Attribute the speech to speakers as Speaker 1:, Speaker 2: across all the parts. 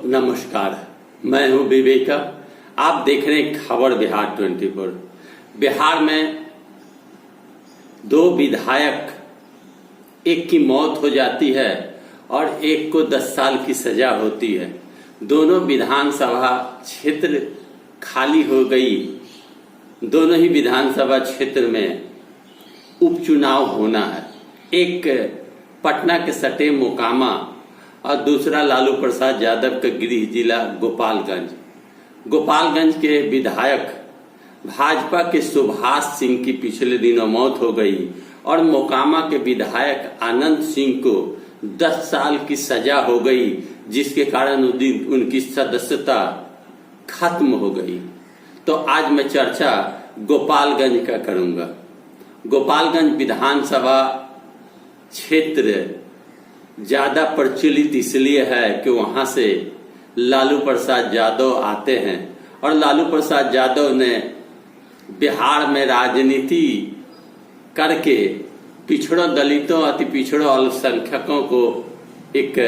Speaker 1: नमस्कार, मैं हूं विवेका। आप देख रहे हैं खबर बिहार 24। बिहार में दो विधायक, एक की मौत हो जाती है और एक को 10 साल की सजा होती है। दोनों विधानसभा क्षेत्र खाली हो गई। दोनों ही विधानसभा क्षेत्र में उपचुनाव होना है। एक पटना के सटे मोकामा और दूसरा लालू प्रसाद यादव का गृह जिला गोपालगंज के विधायक भाजपा के सुभाष सिंह की पिछले दिनों मौत हो गई और मोकामा के विधायक आनंद सिंह को 10 साल की सजा हो गई, जिसके कारण उनकी सदस्यता खत्म हो गई। तो आज मैं चर्चा गोपालगंज का करूंगा। गोपालगंज विधानसभा क्षेत्र ज्यादा प्रचलित इसलिए है कि वहां से लालू प्रसाद यादव आते हैं और लालू प्रसाद यादव ने बिहार में राजनीति करके पिछड़ों, दलितों, अति पिछड़ों, अल्पसंख्यकों को एक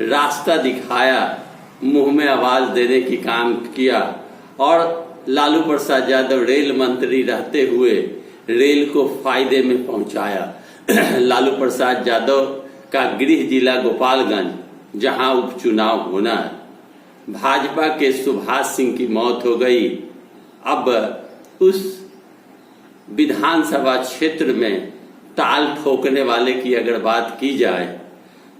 Speaker 1: रास्ता दिखाया, मुंह में आवाज देने की काम किया और लालू प्रसाद यादव रेल मंत्री रहते हुए रेल को फायदे में पहुंचाया। लालू प्रसाद यादव का गृह जिला गोपालगंज, जहां उपचुनाव होना है। भाजपा के सुभाष सिंह की मौत हो गई। अब उस विधानसभा क्षेत्र में ताल ठोकने वाले की अगर बात की जाए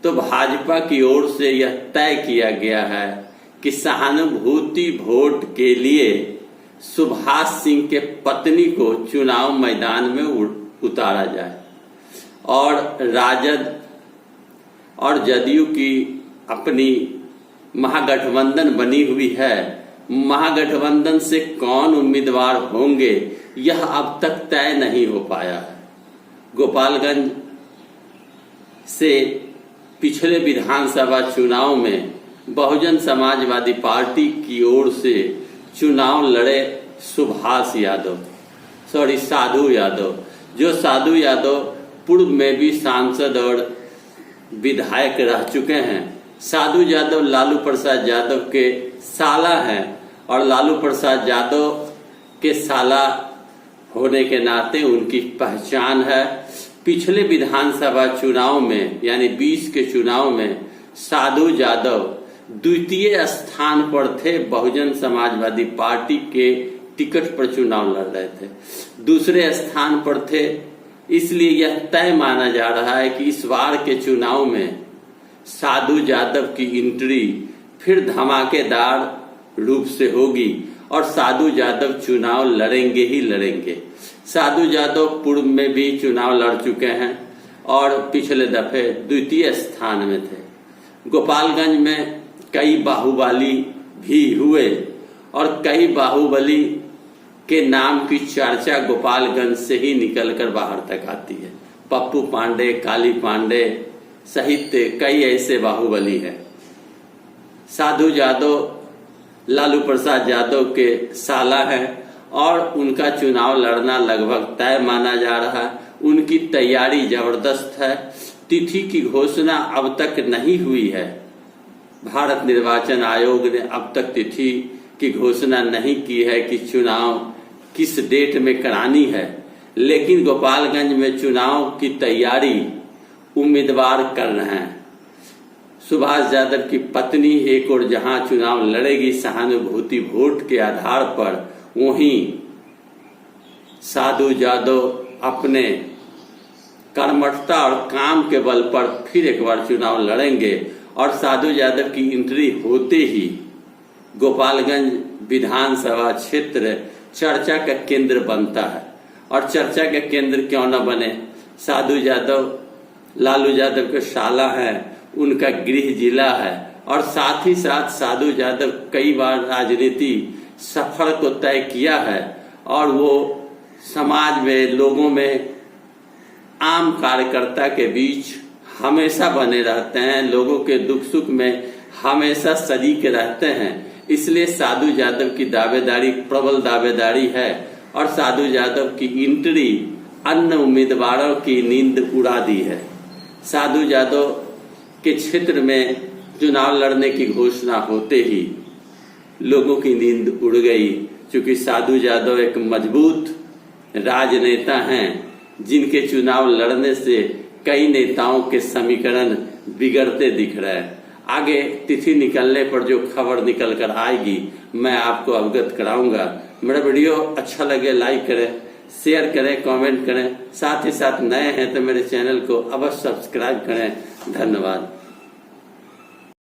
Speaker 1: तो भाजपा की ओर से यह तय किया गया है कि सहानुभूति वोट के लिए सुभाष सिंह के पत्नी को चुनाव मैदान में उतारा जाए और राजद और जदयू की अपनी महागठबंधन बनी हुई है। महागठबंधन से कौन उम्मीदवार होंगे यह अब तक तय नहीं हो पाया है। गोपालगंज से पिछले विधानसभा चुनाव में बहुजन समाजवादी पार्टी की ओर से चुनाव लड़े साधु यादव, जो साधु यादव पूर्व में भी सांसद और विधायक रह चुके हैं। साधु यादव लालू प्रसाद यादव के साला हैं और लालू प्रसाद यादव के साला होने के नाते उनकी पहचान है। पिछले विधानसभा चुनाव में यानी 20 के चुनाव में साधु यादव द्वितीय स्थान पर थे। बहुजन समाजवादी पार्टी के टिकट पर चुनाव लड़ रहे थे, दूसरे स्थान पर थे। इसलिए यह तय माना जा रहा है कि इस बार के चुनाव में साधु यादव की एंट्री फिर धमाकेदार रूप से होगी और साधु यादव चुनाव लड़ेंगे ही लड़ेंगे। साधु यादव पूर्व में भी चुनाव लड़ चुके हैं और पिछले दफे द्वितीय स्थान में थे। गोपालगंज में कई बाहुबली भी हुए और कई बाहुबली के नाम की चर्चा गोपालगंज से ही निकलकर बाहर तक आती है। पप्पू पांडे, काली पांडे सहित कई ऐसे बाहुबली हैं। साधु यादव लालू प्रसाद यादव के साला हैं और उनका चुनाव लड़ना लगभग तय माना जा रहा है। उनकी तैयारी जबरदस्त है। तिथि की घोषणा अब तक नहीं हुई है। भारत निर्वाचन आयोग ने अब तक तिथि की घोषणा नहीं की है कि चुनाव किस डेट में करानी है, लेकिन गोपालगंज में चुनाव की तैयारी उम्मीदवार कर रहे हैं। सुभाष यादव की पत्नी एक और जहां चुनाव लड़ेगी सहानुभूति वोट के आधार पर, वहीं साधु यादव अपने कर्मठता और काम के बल पर फिर एक बार चुनाव लड़ेंगे और साधु यादव की एंट्री होते ही गोपालगंज विधानसभा क्षेत्र चर्चा का केंद्र बनता है। और चर्चा का केंद्र क्यों न बने, साधु यादव लालू यादव के साला हैं, उनका गृह जिला है और साथ ही साथ साधु यादव कई बार राजनीति सफर को तय किया है और वो समाज में, लोगों में, आम कार्यकर्ता के बीच हमेशा बने रहते हैं, लोगों के दुख सुख में हमेशा शरीक रहते हैं। इसलिए साधु यादव की दावेदारी प्रबल दावेदारी है और साधु यादव की एंट्री अन्य उम्मीदवारों की नींद उड़ा दी है। साधु यादव के क्षेत्र में चुनाव लड़ने की घोषणा होते ही लोगों की नींद उड़ गई, क्योंकि साधु यादव एक मजबूत राजनेता हैं जिनके चुनाव लड़ने से कई नेताओं के समीकरण बिगड़ते दिख रहे हैं। आगे तिथि निकलने पर जो खबर निकल कर आएगी मैं आपको अवगत कराऊंगा। मेरा वीडियो अच्छा लगे लाइक करें, शेयर करें, कमेंट करें। साथ ही साथ नए हैं तो मेरे चैनल को अवश्य सब्सक्राइब करें। धन्यवाद।